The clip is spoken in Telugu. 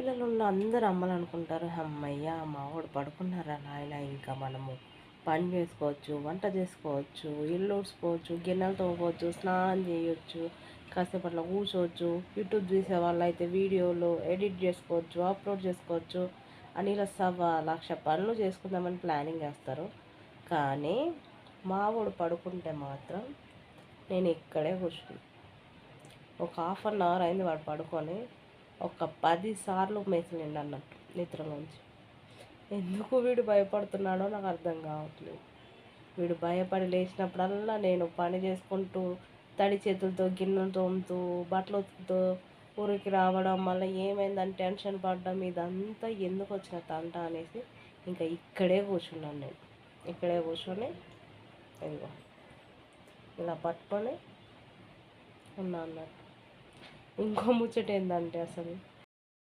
పిల్లలు ఉన్న అందరూ అమ్మలు అనుకుంటారు, హమ్మయ్య మావాడు పడుకున్నారా నాయన, ఇంకా మనము పని చేసుకోవచ్చు, వంట చేసుకోవచ్చు, ఇల్లు ఊడ్చుకోవచ్చు, గిన్నెలు తోముకోవచ్చు, స్నానం చేయొచ్చు, కాసేపు అట్లా కూర్చోవచ్చు, యూట్యూబ్ చూసే వాళ్ళు అయితే వీడియోలు ఎడిట్ చేసుకోవచ్చు, అప్లోడ్ చేసుకోవచ్చు అని ఇలా లక్ష పనులు చేసుకుందామని ప్లానింగ్ వేస్తారు. కానీ మావాడు పడుకుంటే మాత్రం నేను ఇక్కడే కూర్చున్నాను. ఒక హాఫ్ అన్ అవర్ అయింది వాడు పడుకొని, ఒక 10 సార్లు మెసిలిండు అన్నట్టు నిద్రలోంచి. ఎందుకు వీడు భయపడుతున్నాడో నాకు అర్థం కావట్లేదు. వీడు భయపడి లేచినప్పుడల్లా నేను పని చేసుకుంటూ తడి చేతులతో గిన్నెలు తోముతూ బట్టలు ఉతుకుతూ ఊరికి రావడం, మళ్ళీ ఏమైందని టెన్షన్ పడడం, ఇదంతా ఎందుకు వచ్చిన తంట అనేసి ఇంకా ఇక్కడే కూర్చున్నాను నేను. ఇక్కడే కూర్చొని ఇదిగో ఇలా పట్టుకొని ఉన్నా అన్నట్టు. ఇంకో ముచ్చట ఏంటంటే అసలు